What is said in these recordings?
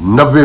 90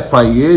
FIA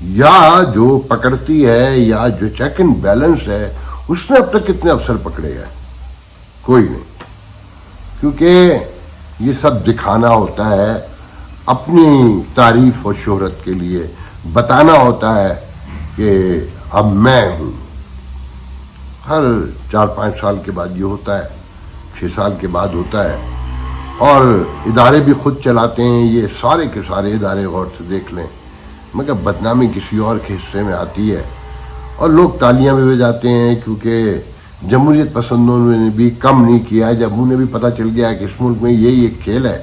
یا جو پکڑتی ہے یا جو چیک اینڈ بیلنس ہے اس نے اب تک کتنے افسر پکڑے ہیں؟ کوئی نہیں. کیونکہ یہ سب دکھانا ہوتا ہے، اپنی تعریف اور شہرت کے لیے بتانا ہوتا ہے کہ اب میں ہوں. ہر 4-5 سال کے بعد یہ ہوتا ہے، 6 سال کے بعد ہوتا ہے. اور ادارے بھی خود چلاتے ہیں، یہ سارے کے سارے ادارے غور سے دیکھ لیں، مگر بدنامی کسی اور کے حصے میں آتی ہے اور لوگ تالیاں بھی بجاتے ہیں. کیونکہ جمہوریت پسندوں نے بھی کم نہیں کیا، جب انہیں بھی پتہ چل گیا کہ اس ملک میں یہی ایک کھیل ہے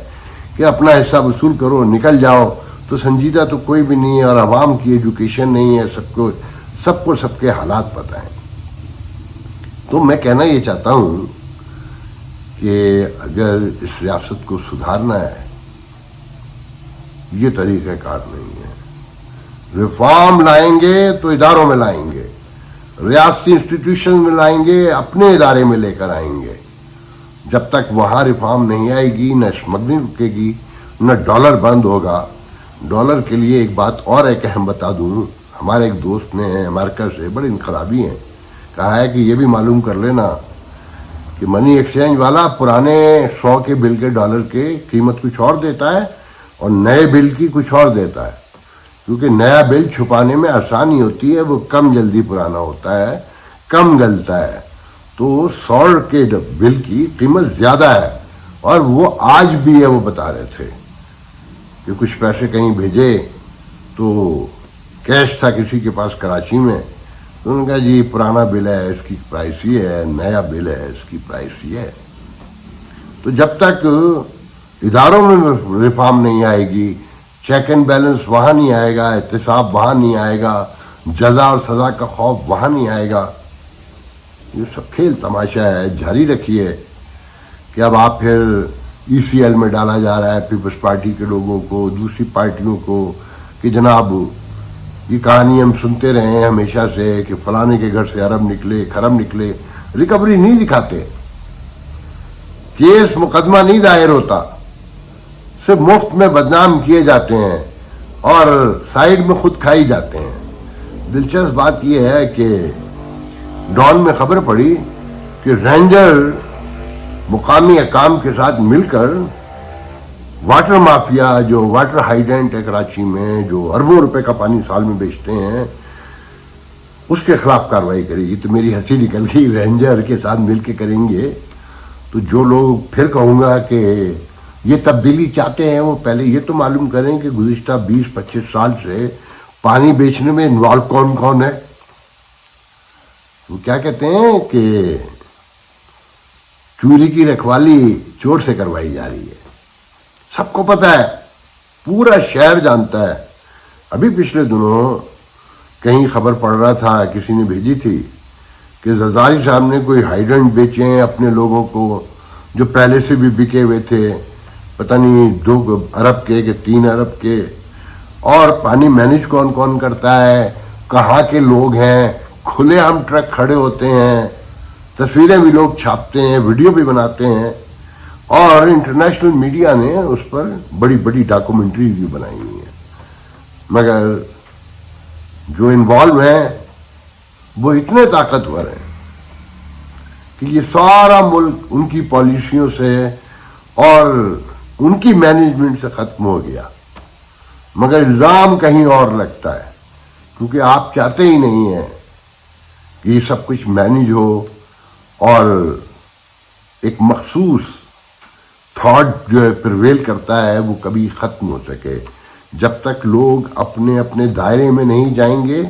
کہ اپنا حصہ وصول کرو نکل جاؤ، تو سنجیدہ تو کوئی بھی نہیں ہے اور عوام کی ایجوکیشن نہیں ہے. سب کو سب کے حالات پتہ ہیں. تو میں کہنا یہ چاہتا ہوں کہ اگر اس ریاست کو سدھارنا ہے، یہ طریقہ کار نہیں ہے. ریفارم لائیں گے تو اداروں میں لائیں گے، ریاستی انسٹیٹیوشن میں لائیں گے، اپنے ادارے میں لے کر آئیں گے. جب تک وہاں ریفارم نہیں آئے گی، نہ اسمگلنگ رکے گی، نہ ڈالر بند ہوگا. ڈالر کے لیے ایک بات اور ہے کہ ہم بتا دوں، ہمارے ایک دوست نے امریکہ سے بڑے انقلابی ہیں کہا ہے کہ یہ بھی معلوم کر لینا کہ منی ایکسچینج والا پرانے 100 کے بل کے ڈالر کے قیمت کچھ اور دیتا ہے اور نئے بل کی کچھ اور دیتا ہے. کیونکہ نیا بل چھپانے میں آسانی ہوتی ہے، وہ کم جلدی پرانا ہوتا ہے، کم گلتا ہے. تو 100 کے بل کی قیمت زیادہ ہے اور وہ آج بھی ہے. وہ بتا رہے تھے کہ کچھ پیسے کہیں بھیجے تو کیش تھا کسی کے پاس کراچی میں، تو انہوں نے کہا جی پرانا بل ہے اس کی پرائس یہ ہے، نیا بل ہے اس کی پرائس یہ ہے. تو جب تک اداروں میں ریفارم نہیں آئے گی، چیک اینڈ بیلنس وہاں نہیں آئے گا، احتساب وہاں نہیں آئے گا، جزا اور سزا کا خوف وہاں نہیں آئے گا. یہ سب کھیل تماشا ہے. جاری رکھیے کہ اب آپ پھر ECL میں ڈالا جا رہا ہے پیپلز پارٹی کے لوگوں کو، دوسری پارٹیوں کو، کہ جناب یہ کہانی ہم سنتے رہے ہیں ہمیشہ سے کہ فلانے کے گھر سے ارب نکلے کھرب نکلے. ریکوری نہیں دکھاتے، کیس مقدمہ نہیں دائر ہوتا، صرف مفت میں بدنام کیے جاتے ہیں اور سائیڈ میں خود کھائی جاتے ہیں. دلچسپ بات یہ ہے کہ ڈان میں خبر پڑی کہ رینجر مقامی حکام کے ساتھ مل کر واٹر مافیا، جو واٹر ہائیڈرینٹ ہے کراچی میں، جو اربوں روپے کا پانی سال میں بیچتے ہیں، اس کے خلاف کارروائی کرے گی. تو میری ہنسی نکل گئی، رینجر کے ساتھ مل کے کریں گے تو جو لوگ پھر کہوں گا کہ یہ تبدیلی چاہتے ہیں وہ پہلے یہ تو معلوم کریں کہ گزشتہ 20-25 سال سے پانی بیچنے میں انوالو کون کون ہے. وہ کیا کہتے ہیں کہ چوری کی رکھوالی چور سے کروائی جا رہی ہے. سب کو پتہ ہے، پورا شہر جانتا ہے. ابھی پچھلے دنوں کہیں خبر پڑ رہا تھا، کسی نے بھیجی تھی کہ زرداری صاحب نے کوئی ہائیڈرنٹ بیچے ہیں اپنے لوگوں کو جو پہلے سے بھی بکے ہوئے تھے، پتہ نہیں 2 ارب کے کہ 3 ارب کے. اور پانی مینج کون کون کرتا ہے، کہاں کے لوگ ہیں، کھلے عام ٹرک کھڑے ہوتے ہیں، تصویریں بھی لوگ چھاپتے ہیں، ویڈیو بھی بناتے ہیں، اور انٹرنیشنل میڈیا نے اس پر بڑی بڑی ڈاکومنٹریز بھی بنائی ہوئی ہیں. مگر جو انوالو ہیں وہ اتنے طاقتور ہیں کہ یہ سارا ملک ان کی پالیسیوں سے اور ان کی مینجمنٹ سے ختم ہو گیا. مگر الزام کہیں اور لگتا ہے، کیونکہ آپ چاہتے ہی نہیں ہیں کہ یہ سب کچھ مینج ہو اور ایک مخصوص تھاٹ جو ہے پرویل کرتا ہے وہ کبھی ختم ہو سکے. جب تک لوگ اپنے اپنے دائرے میں نہیں جائیں گے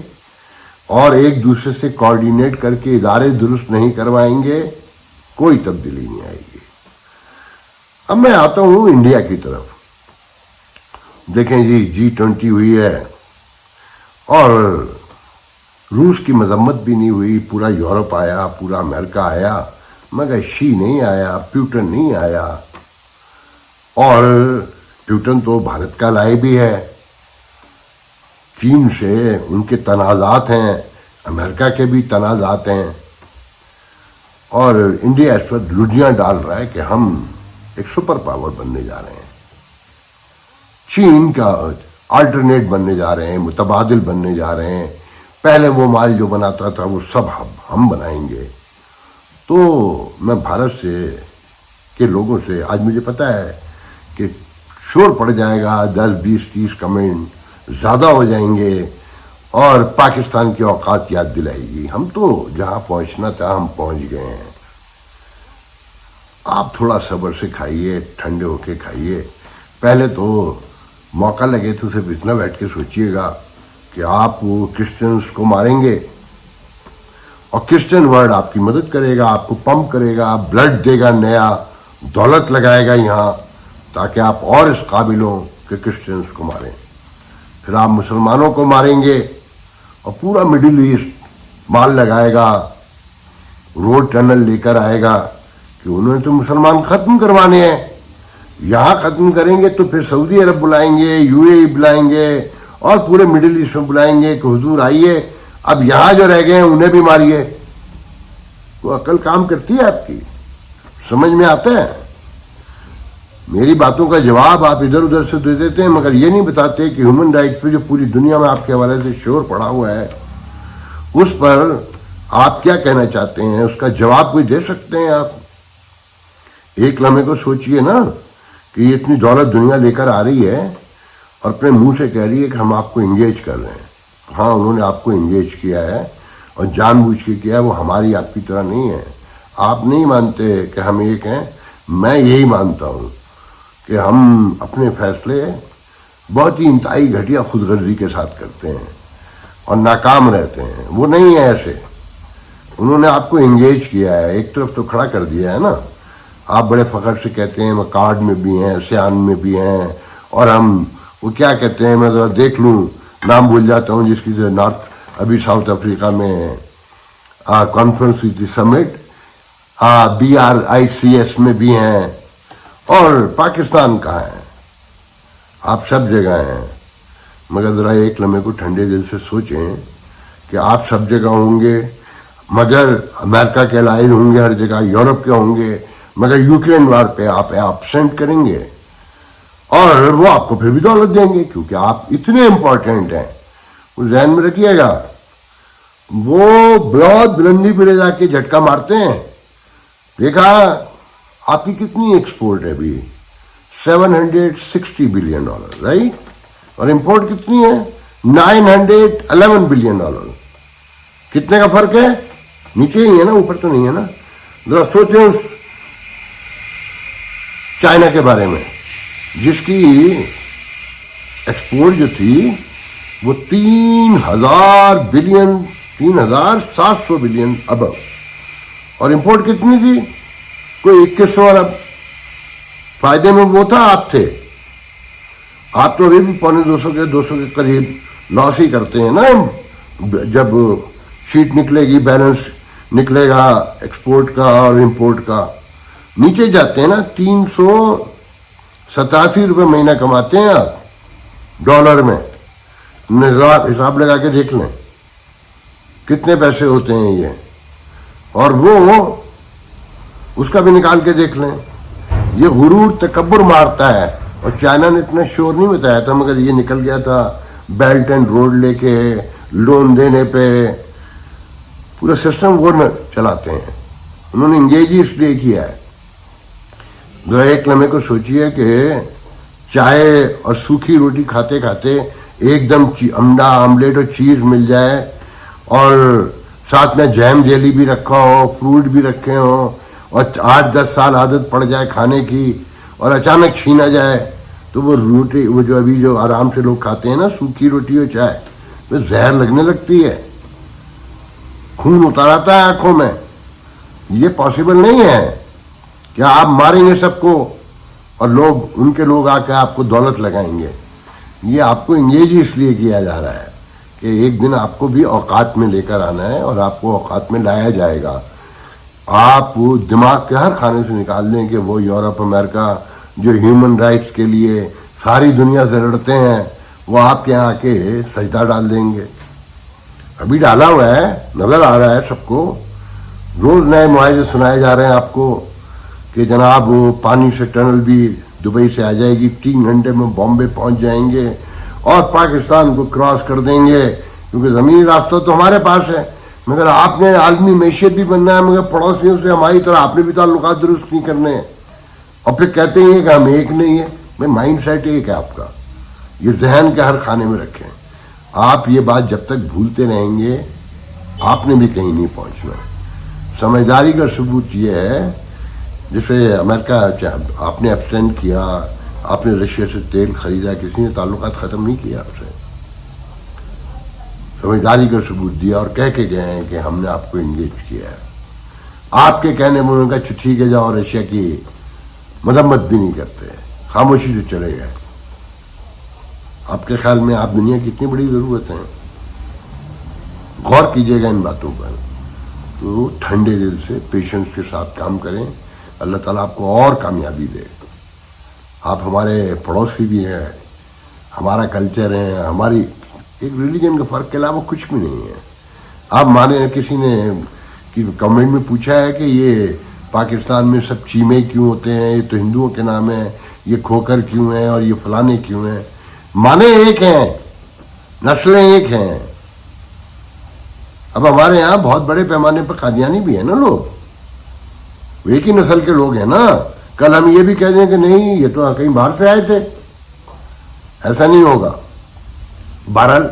اور ایک دوسرے سے کوارڈینیٹ کر کے ادارے درست نہیں کروائیں گے، کوئی تبدیلی نہیں آئے گی. اب میں آتا ہوں انڈیا کی طرف. دیکھیں جی G20 ہوئی ہے اور روس کی مذمت بھی نہیں ہوئی. پورا یورپ آیا، پورا امریکہ آیا، مگر شی نہیں آیا، پیوٹن نہیں آیا. اور پیوٹن تو بھارت کا لائے بھی ہے. چین سے ان کے تنازعات ہیں، امریکہ کے بھی تنازعات ہیں، اور انڈیا اس وقت لڈیاں ڈال رہا ہے کہ ہم ایک سپر پاور بننے جا رہے ہیں. چین کا آلٹرنیٹ بننے جا رہے ہیں, متبادل بننے جا رہے ہیں. پہلے وہ مال جو بناتا تھا وہ سب ہم بنائیں گے. تو میں بھارت سے کے لوگوں سے آج مجھے پتا ہے کہ شور پڑ جائے گا, 10 20 30 کمنٹ زیادہ ہو جائیں گے اور پاکستان کی اوقات یاد دلائے گی. ہم تو جہاں پہنچنا تھا ہم پہنچ گئے ہیں. آپ تھوڑا صبر سے کھائیے, ٹھنڈے ہو کے کھائیے. پہلے تو موقع لگے تو صرف اتنا بیٹھ کے سوچئے گا کہ آپ کرسچنز کو ماریں گے اور کرسچن ورلڈ آپ کی مدد کرے گا, آپ کو پمپ کرے گا, بلڈ دے گا, نیا دولت لگائے گا یہاں, تاکہ آپ اور اس قابل ہوں کہ کرسچنز کو ماریں. پھر آپ مسلمانوں کو ماریں گے اور پورا مڈل ایسٹ مال لگائے گا, روڈ ٹنل لے کر آئے گا کہ انہوں نے تو مسلمان ختم کروانے ہیں. یہاں ختم کریں گے تو پھر سعودی عرب بلائیں گے, یو اے ای بلائیں گے اور پورے مڈل ایسٹ میں بلائیں گے کہ حضور آئیے, اب یہاں جو رہ گئے ہیں انہیں بھی ماریے. وہ عقل کام کرتی ہے آپ کی, سمجھ میں آتا ہے. میری باتوں کا جواب آپ ادھر ادھر سے دے دیتے ہیں, مگر یہ نہیں بتاتے کہ ہیومن رائٹس پہ جو پوری دنیا میں آپ کے حوالے سے شور پڑا ہوا ہے اس پر آپ کیا کہنا چاہتے ہیں, اس کا جواب کوئی دے سکتے ہیں آپ. ایک لمحے کو سوچئے نا کہ یہ اتنی دولت دنیا لے کر آ رہی ہے اور اپنے منہ سے کہہ رہی ہے کہ ہم آپ کو انگیج کر رہے ہیں. ہاں انہوں نے آپ کو انگیج کیا ہے اور جان بوجھ کے کیا ہے, وہ ہماری آپ کی طرح نہیں ہے. آپ نہیں مانتے کہ ہم ایک ہیں, میں یہی مانتا ہوں کہ ہم اپنے فیصلے بہت ہی انتہائی گھٹیا خود غرضی کے ساتھ کرتے ہیں اور ناکام رہتے ہیں. وہ نہیں ہے ایسے. انہوں نے آپ کو انگیج کیا ہے, ایک طرف تو کھڑا کر دیا ہے نا. آپ بڑے فخر سے کہتے ہیں وہ کارڈ میں بھی ہیں, سیان میں بھی ہیں, اور ہم وہ کیا کہتے ہیں, میں ذرا دیکھ لوں, نام بھول جاتا ہوں, جس کی نارتھ ابھی ساؤتھ افریقہ میں کانفرنس ہوئی تھی, سمٹ, BRICS میں بھی ہیں. اور پاکستان کہاں ہے؟ آپ سب جگہ ہیں. مگر ذرا ایک لمحے کو ٹھنڈے دل سے سوچیں کہ آپ سب جگہ ہوں گے, مگر امریکہ کے لائن ہوں گے ہر جگہ, یورپ کے ہوں گے, مگر یوکرین وار پہ آپ ایبسینٹ کریں گے اور وہ آپ کو پھر بھی دولت دیں گے کیونکہ آپ اتنے امپورٹنٹ ہیں. وہ ذہن میں رکھیے گا. وہ بہت بلندی پہ لے جا کے جھٹکا مارتے ہیں. دیکھا آپ کی کتنی ایکسپورٹ ہے ابھی, $760 بلین, رائٹ, اور امپورٹ کتنی ہے, $911 بلین. کتنے کا فرق ہے؟ نیچے ہی ہے نا, اوپر تو نہیں ہے نا. ذرا سوچیں چائنا کے بارے میں, جس کی ایکسپورٹ جو تھی وہ 3,000 بلین, 3,700 بلین ابو, اور امپورٹ کتنی تھی, کوئی 2100 ارب. فائدے میں وہ تھا آپ تھے. آپ تو ابھی بھی 200 کے قریب لاس ہی کرتے ہیں نا. جب شیٹ نکلے گی, بیلنس نکلے گا ایکسپورٹ کا اور امپورٹ کا, نیچے جاتے ہیں نا. 387 روپے مہینہ کماتے ہیں آپ ڈالر میں. حساب لگا کے دیکھ لیں کتنے پیسے ہوتے ہیں یہ, اور وہ اس کا بھی نکال کے دیکھ لیں. یہ غرور تکبر مارتا ہے. اور چائنا نے اتنا شور نہیں بتایا تھا, مگر یہ نکل گیا تھا بیلٹ اینڈ روڈ لے کے, لون دینے پہ. پورا سسٹم وہ چلاتے ہیں. انہوں نے انگیج ہی اس لیے کیا ہے. ذرا ایک لمحے کو سوچئے کہ چائے اور سوکھی روٹی کھاتے کھاتے ایک دم انڈا آملیٹ اور چیز مل جائے اور ساتھ میں جیم جیلی بھی رکھا ہو, فروٹ بھی رکھے ہوں, اور 8-10 سال عادت پڑ جائے کھانے کی اور اچانک چھینا جائے تو وہ روٹی, وہ جو ابھی جو آرام سے لوگ کھاتے ہیں نا سوکھی روٹی اور چائے, وہ زہر لگنے لگتی ہے, خون اتار آتا ہے آنکھوں میں. یہ پاسبل نہیں ہے کہ آپ ماریں گے سب کو اور لوگ, ان کے لوگ آ کے آپ کو دولت لگائیں گے. یہ آپ کو انگیج ہی اس لیے کیا جا رہا ہے کہ ایک دن آپ کو بھی اوقات میں لے کر آنا ہے اور آپ کو اوقات میں لایا جائے گا. آپ دماغ کے ہر خانے سے نکال دیں کہ وہ یورپ, امریکہ جو ہیومن رائٹس کے لیے ساری دنیا سے لڑتے ہیں, وہ آپ کے یہاں آ کے سجدہ ڈال دیں گے. ابھی ڈالا ہوا ہے, نظر آ رہا ہے سب کو. روز نئے معاہدے سنائے جا رہے ہیں آپ کو کہ جناب پانی سے ٹنل بھی دبئی سے آ جائے گی, 3 گھنٹے میں بامبے پہنچ جائیں گے, اور پاکستان کو کراس کر دیں گے، کیونکہ زمینی راستہ تو ہمارے پاس ہے، مگر آپ نے عالمی معیشت بھی بننا ہے، مگر پڑوسیوں سے ہماری طرح آپ نے بھی تعلقات درست نہیں کرنے ہیں، اور پھر کہتے ہیں کہ ہم ایک نہیں ہیں۔ بھائی مائنڈ سیٹ ایک ہے آپ کا، یہ ذہن کے ہر خانے میں رکھیں۔ آپ یہ بات جب تک بھولتے رہیں گے آپ نے بھی کہیں نہیں پہنچنا۔ سمجھداری کا ثبوت یہ ہے، جیسے امریکہ آپ نے ایبسٹینڈ کیا، آپ نے رشیا سے تیل خریدا، کسی نے تعلقات ختم نہیں کیا آپ سے، سمجھداری کا ثبوت دیا اور کہہ کے گئے ہیں کہ ہم نے آپ کو انگیج کیا ہے۔ آپ کے کہنے میں انہوں نے کہا ٹھیک ہے جاؤ، رشیا کی مذمت بھی نہیں کرتے، خاموشی سے چلے گئے۔ آپ کے خیال میں آپ دنیا کی اتنی بڑی ضرورت ہے؟ غور کیجئے گا ان باتوں پر، تو ٹھنڈے دل سے پیشنس کے ساتھ کام کریں، اللہ تعالیٰ آپ کو اور کامیابی دے۔ آپ ہمارے پڑوسی بھی ہیں، ہمارا کلچر ہے، ہماری ایک ریلیجن کے فرق کے علاوہ کچھ بھی نہیں ہے۔ آپ مانے، کسی نے کمنٹ میں پوچھا ہے کہ یہ پاکستان میں سب چیمے کیوں ہوتے ہیں، یہ تو ہندوؤں کے نام ہے، یہ کھوکر کیوں ہیں اور یہ فلانے کیوں ہیں؟ مانے ایک ہیں، نسلیں ایک ہیں۔ اب ہمارے یہاں بہت بڑے پیمانے پر قادیانی بھی ہیں نا لوگ، وہ ایک ہی نسل کے لوگ ہیں نا۔ کل ہم یہ بھی کہہ دیں کہ نہیں یہ تو کہیں باہر سے آئے تھے، ایسا نہیں ہوگا۔ بہرحال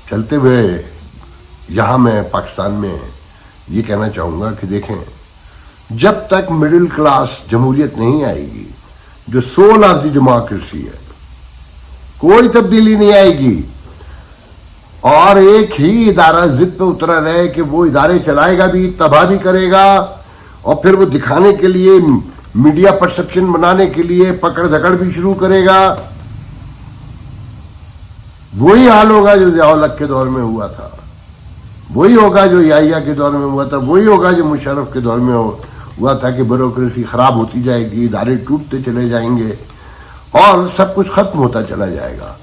چلتے ہوئے یہاں میں پاکستان میں یہ کہنا چاہوں گا کہ دیکھیں، جب تک مڈل کلاس جمہوریت نہیں آئے گی، جو سول آف دی ڈیموکریسی ہے، کوئی تبدیلی نہیں آئے گی۔ اور ایک ہی ادارہ ضد پہ اترا رہے کہ وہ ادارے چلائے گا بھی، تباہ بھی کرے گا، اور پھر وہ دکھانے کے لیے، میڈیا پرسپشن بنانے کے لیے پکڑ دھکڑ بھی شروع کرے گا۔ وہی حال ہوگا جو ضیاء الحق کے دور میں ہوا تھا، وہی ہوگا جو یحییٰ کے دور میں ہوا تھا، وہی ہوگا جو مشرف کے دور میں ہوا تھا کہ بیوروکریسی خراب ہوتی جائے گی، ادارے ٹوٹتے چلے جائیں گے اور سب کچھ ختم ہوتا چلا جائے گا۔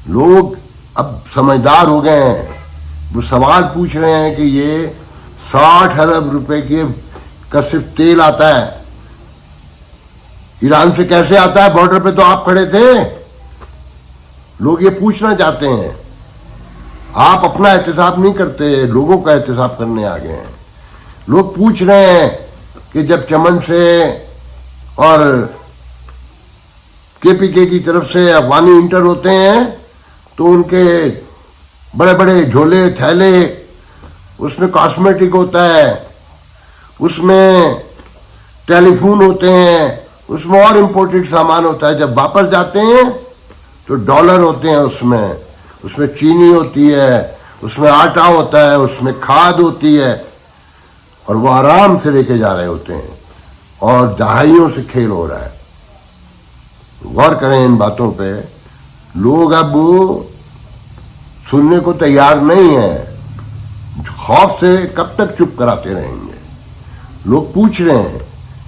لوگ اب سمجھدار ہو گئے ہیں، وہ سوال پوچھ رہے ہیں کہ یہ 60 ارب روپے کا صرف تیل آتا ہے، ایران سے کیسے آتا ہے؟ بارڈر پہ تو آپ کھڑے تھے۔ لوگ یہ پوچھنا چاہتے ہیں، آپ اپنا احتساب نہیں کرتے، لوگوں کا احتساب کرنے آ گئے ہیں۔ لوگ پوچھ رہے ہیں کہ جب چمن سے اور کے پی کے کی طرف سے افغانی انٹر ہوتے ہیں تو ان کے بڑے بڑے جھولے تھیلے، اس میں کاسمیٹک ہوتا ہے، اس میں ٹیلی فون ہوتے ہیں، اس میں اور امپورٹڈ سامان ہوتا ہے۔ جب واپس جاتے ہیں تو ڈالر ہوتے ہیں، اس میں چینی ہوتی ہے، اس میں آٹا ہوتا ہے، اس میں کھاد ہوتی ہے، اور وہ آرام سے لے کے جا رہے ہوتے ہیں، اور دہائیوں سے کھیل ہو رہا ہے۔ غور کریں ان باتوں پہ۔ لوگ اب سننے کو تیار نہیں ہیں، خوف سے کب تک چپ کراتے رہیں گے؟ لوگ پوچھ رہے ہیں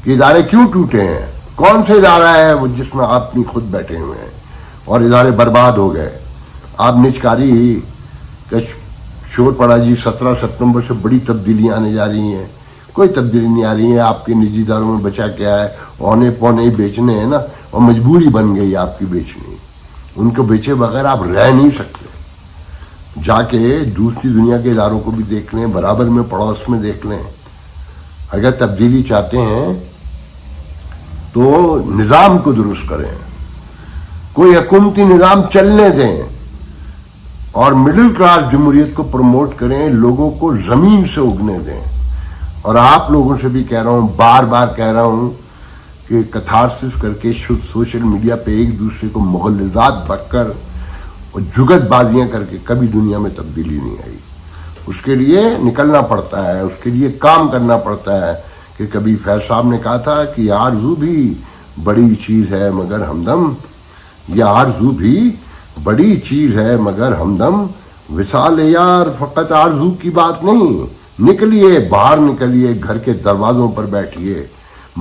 کہ ادارے کیوں ٹوٹے ہیں، کون سے ادارہ ہے وہ جس میں آپ نہیں خود بیٹھے ہوئے ہیں اور ادارے برباد ہو گئے۔ آپ نجکاری کا شور پڑا جی 17 ستمبر سے بڑی تبدیلیاں آنے جا رہی ہیں، کوئی تبدیلی نہیں آ رہی ہے۔ آپ کے نجی اداروں میں بچا کیا ہے؟ اونے پونے بیچنے ہیں نا، اور مجبوری بن گئی آپ کی بیچنی، ان کو بیچے بغیر آپ رہ نہیں سکتے۔ جا کے دوسری دنیا کے اداروں کو بھی دیکھ لیں، برابر میں پڑوس میں دیکھ لیں۔ اگر تبدیلی چاہتے ہیں تو نظام کو درست کریں، کوئی حکومتی نظام چلنے دیں، اور مڈل کلاس جمہوریت کو پروموٹ کریں، لوگوں کو زمین سے اگنے دیں۔ اور آپ لوگوں سے بھی کہہ رہا ہوں، بار بار کہہ رہا ہوں کہ کتھارسس کر کے سوشل میڈیا پہ ایک دوسرے کو مغلظات بک کر اور جگت بازیاں کر کے کبھی دنیا میں تبدیلی نہیں آئی۔ اس کے لیے نکلنا پڑتا ہے، اس کے لیے کام کرنا پڑتا ہے۔ کہ کبھی فیض صاحب نے کہا تھا کہ یہ آرزو بھی بڑی چیز ہے مگر ہمدم، یہ آرزو بھی بڑی چیز ہے مگر ہمدم، وصال یار فقط آرزو کی بات نہیں، نکلیے باہر، نکلیے گھر کے دروازوں پر بیٹھیے،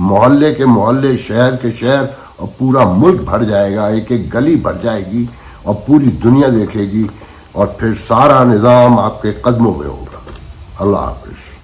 محلے کے محلے، شہر کے شہر، اور پورا ملک بھر جائے گا، ایک ایک گلی بھر جائے گی، اور پوری دنیا دیکھے گی، اور پھر سارا نظام آپ کے قدموں میں ہوگا۔ اللہ حافظ۔